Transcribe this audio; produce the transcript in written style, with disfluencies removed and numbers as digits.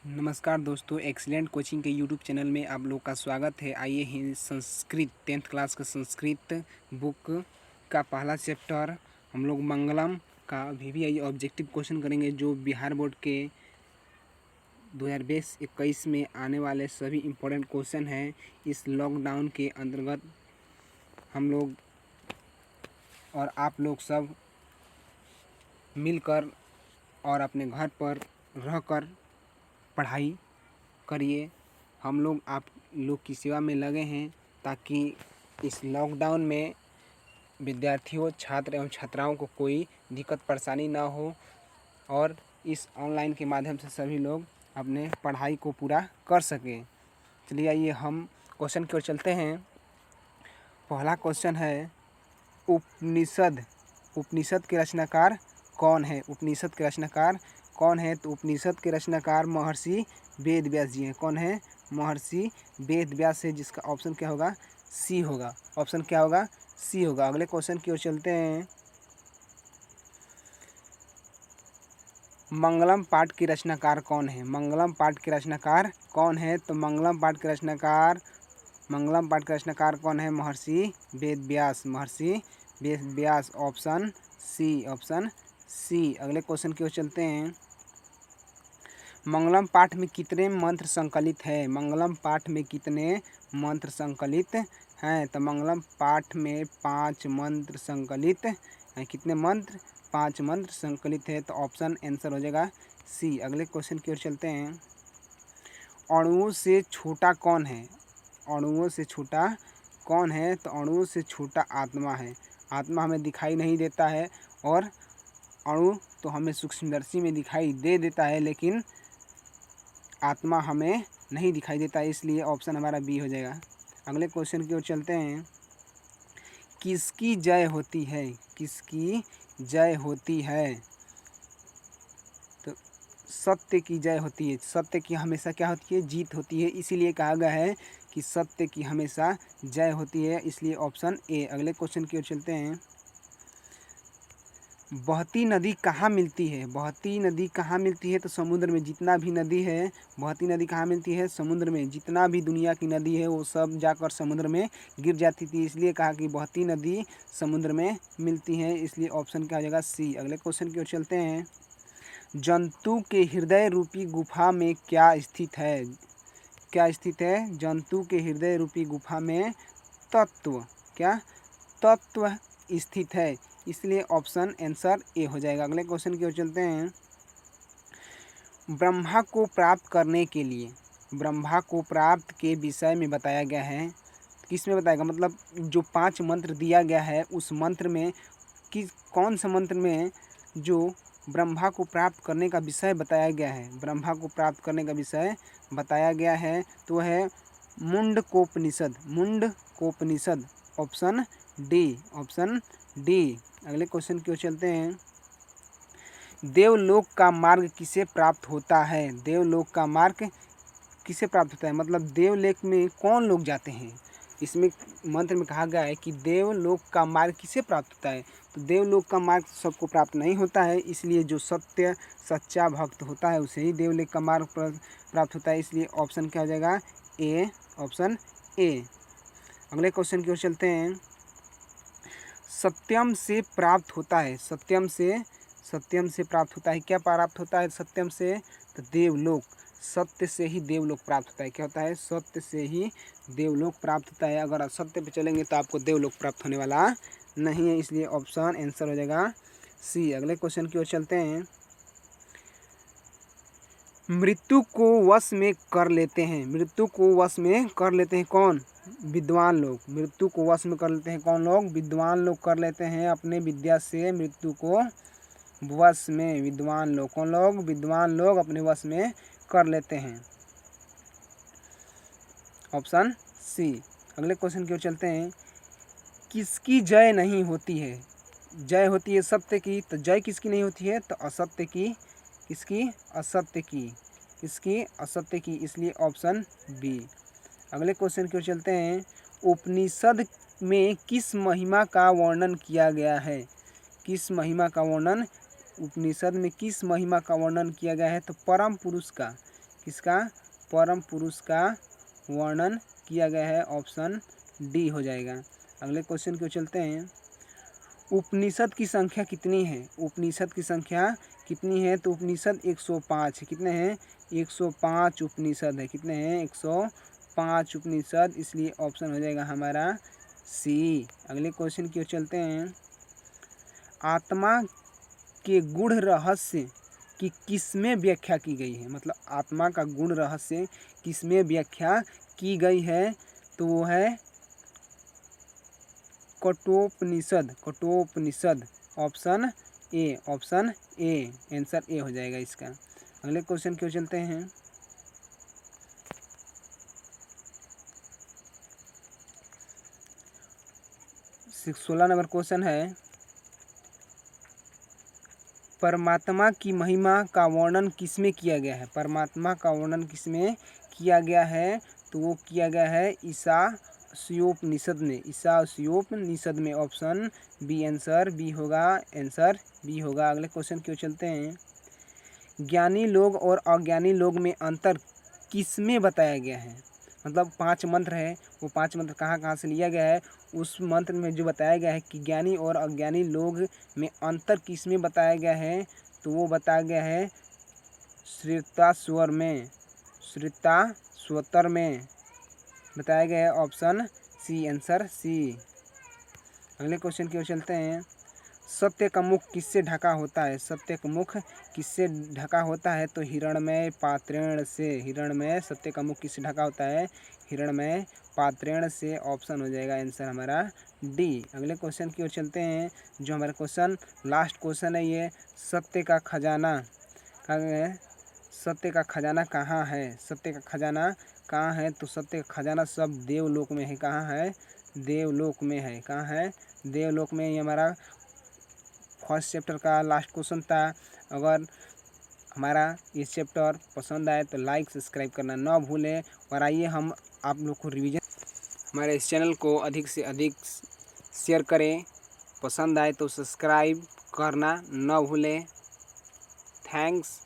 नमस्कार दोस्तों, excellent coaching के यूट्यूब चैनल में आप लोग का स्वागत है। आइए ही संस्कृत 10th क्लास का संस्कृत बुक का पहला चैप्टर हम लोग मंगलम का VVI ऑब्जेक्टिव क्वेश्चन करेंगे, जो बिहार बोर्ड के 2020-21 में आने वाले सभी इम्पोर्टेंट क्वेश्चन हैं। इस लॉकडाउन के अंतर्गत हम लोग और आप लोग सब मिलकर और अपने घर पर रहकर पढ़ाई करिए। हम लोग आप लोग की सेवा में लगे हैं ताकि इस लॉकडाउन में विद्यार्थियों, छात्र एवं छात्राओं को कोई दिक्कत परेशानी ना हो और इस ऑनलाइन के माध्यम से सभी लोग अपने पढ़ाई को पूरा कर सकें। चलिए आइए हम क्वेश्चन की ओर चलते हैं। पहला क्वेश्चन है, उपनिषद उपनिषद के रचनाकार कौन है? उपनिषद के रचनाकार कौन है? तो उपनिषद के रचनाकार महर्षि वेद व्यास जी हैं। कौन है? महर्षि वेद व्यास है, जिसका ऑप्शन क्या होगा? सी होगा। ऑप्शन क्या होगा? सी होगा। अगले क्वेश्चन की ओर चलते हैं। मंगलम पाठ की रचनाकार कौन है? मंगलम पाठ के रचनाकार कौन है? तो मंगलम पाठ के रचनाकार कौन है? महर्षि वेद व्यास। महर्षि Ved Vyas. Option C. Option C. अगले क्वेश्चन की ओर चलते हैं। मंगलम पाठ में कितने मंत्र संकलित है? मंगलम पाठ में कितने मंत्र संकलित हैं? तो मंगलम पाठ में 5 मंत्र संकलित हैं। कितने मंत्र? 5 मंत्र संकलित है। तो ऑप्शन आंसर हो जाएगा सी। अगले क्वेश्चन की ओर चलते हैं। अणुओं से छोटा कौन है? अणुओं से छोटा कौन है? तो अणुओं से छोटा आत्मा है। आत्मा हमें दिखाई नहीं देता है और अणु तो हमें सूक्ष्मदर्शी में दिखाई दे देता है, लेकिन आत्मा हमें नहीं दिखाई देता, इसलिए ऑप्शन हमारा बी हो जाएगा। अगले क्वेश्चन की ओर चलते हैं। किसकी जय होती है? किसकी जय होती है? तो सत्य की जय होती है। सत्य की हमेशा क्या होती है? जीत होती है। इसीलिए कहा गया है कि सत्य की हमेशा जय होती है, इसलिए ऑप्शन ए। अगले क्वेश्चन की ओर चलते हैं। बहती नदी कहाँ मिलती है? बहती नदी कहाँ मिलती है? तो समुद्र में। जितना भी नदी है, बहती नदी कहाँ मिलती है? समुद्र में। जितना भी दुनिया की नदी है वो सब जाकर समुद्र में गिर जाती थी, इसलिए कहा कि बहती नदी समुद्र में मिलती है, इसलिए ऑप्शन क्या हो जाएगा? सी। अगले क्वेश्चन की ओर चलते हैं। जंतु के हृदय रूपी गुफा में क्या स्थित है? क्या स्थित है? जंतु के हृदय रूपी गुफा में तत्व। क्या? तत्व स्थित है, इसलिए ऑप्शन आंसर ए हो जाएगा। अगले क्वेश्चन की ओर चलते हैं। ब्रह्मा को प्राप्त करने के लिए, ब्रह्मा को प्राप्त के विषय में बताया गया है। किस में बताएगा? मतलब जो 5 मंत्र दिया गया है उस मंत्र में कौन सा मंत्र में जो ब्रह्मा को प्राप्त करने का विषय बताया गया है? ब्रह्मा को प्राप्त करने का विषय बताया गया है तो है Mundakopanishad. Mundakopanishad. Option D. Option D. अगले क्वेश्चन की ओर चलते हैं। देवलोक का मार्ग किसे प्राप्त होता है? देवलोक का मार्ग किसे प्राप्त होता है? मतलब देवलोक में कौन लोग जाते हैं? इसमें मंत्र में कहा गया है कि देवलोक का मार्ग किसे प्राप्त होता है? तो देवलोक का मार्ग सबको प्राप्त नहीं होता है, इसलिए जो सत्य सच्चा भक्त होता है उसे ही देवलोक का मार्ग प्राप्त होता है, इसलिए ऑप्शन क्या हो जाएगा? ए। Option A. अगले क्वेश्चन की ओर चलते हैं। सत्यम से प्राप्त होता है। सत्यम से प्राप्त होता है। क्या प्राप्त होता है सत्यम से? तो देवलोक। सत्य से ही देवलोक प्राप्त होता है। क्या होता है? सत्य से ही देवलोक प्राप्त होता है। अगर असत्य पे चलेंगे तो आपको देवलोक प्राप्त होने वाला नहीं है, इसलिए ऑप्शन आंसर हो जाएगा सी। अगले क्वेश्चन की ओर चलते हैं। मृत्यु को वश में कर लेते हैं। मृत्यु को वश में कर लेते हैं कौन? विद्वान लोग। मृत्यु को वश में कर लेते हैं कौन लोग? विद्वान लोग कर लेते हैं अपने विद्या से मृत्यु को वश में। विद्वान लोग। कौन लोग? विद्वान लोग अपने वश में कर लेते हैं। Option C. अगले क्वेश्चन की ओर चलते हैं। किसकी जय नहीं होती है? जय होती है सत्य की, तो जय किसकी नहीं होती है? तो असत्य की। किसकी? असत्य की। किसकी? असत्य की, इसलिए ऑप्शन बी। अगले क्वेश्चन की ओर चलते हैं। उपनिषद में किस महिमा का वर्णन किया गया है? किस महिमा का वर्णन? उपनिषद में किस महिमा का वर्णन किया गया है? तो परम पुरुष का। किसका, परम पुरुष का वर्णन किया गया है। ऑप्शन डी हो जाएगा। अगले क्वेश्चन को चलते हैं। उपनिषद की संख्या कितनी है? उपनिषद की संख्या कितनी है? तो उपनिषद 105 है। कितने हैं? 105 उपनिषद है। कितने हैं? 105 उपनिषद, इसलिए ऑप्शन हो जाएगा हमारा सी। अगले क्वेश्चन की ओर चलते हैं। आत्मा के गुण रहस्य की किसमें व्याख्या की गई है? मतलब आत्मा का गुण रहस्य किसमें व्याख्या की गई है? तो वो है Kathopanishad. Kathopanishad, option A. Option A, answer A हो जाएगा इसका। अगले क्वेश्चन की ओर चलते हैं। 16 नंबर क्वेश्चन है। परमात्मा की महिमा का वर्णन किसमें किया गया है? परमात्मा का वर्णन किसमें किया गया है? तो वो किया गया है ईशावास्योपनिषद में। ईशावास्योपनिषद में, ऑप्शन बी आंसर बी होगा। आंसर बी होगा। अगले क्वेश्चन की ओर चलते हैं। ज्ञानी लोग और अज्ञानी लोग में अंतर किसमें बताया गया है? मतलब 5 मंत्र है, वो 5 मंत्र कहाँ कहाँ से लिया गया है? उस मंत्र में जो बताया गया है कि ज्ञानी और अज्ञानी लोग में अंतर किसमें बताया गया है? तो वो बताया गया है श्वेताश्वर में। श्वेताश्वतर में बताया गया है। Option C, answer C. अगले क्वेश्चन की ओर चलते हैं। सत्य का मुख किससे ढका होता है? सत्य का मुख किससे ढका होता है? तो हिरण्मय पात्रेण से। हिरण्मय, सत्य का मुख किससे ढका होता है? हिरण्मय पात्रेण से। ऑप्शन हो जाएगा आंसर हमारा डी। अगले क्वेश्चन की ओर चलते हैं। जो हमारा क्वेश्चन लास्ट क्वेश्चन है ये, सत्य का खजाना कहाँ है? सत्य का खजाना कहाँ है? सत्य का खजाना कहाँ है? तो सत्य का खजाना सब देवलोक में है। कहाँ है? देवलोक में है। कहाँ है? देवलोक में। ये हमारा फर्स्ट चैप्टर का लास्ट क्वेश्चन था। अगर हमारा ये चैप्टर पसंद आए तो लाइक सब्सक्राइब करना ना भूलें। और आइए हम आप लोग को रिवीजन, हमारे इस चैनल को अधिक से अधिक शेयर करें। पसंद आए तो सब्सक्राइब करना ना भूलें। थैंक्स।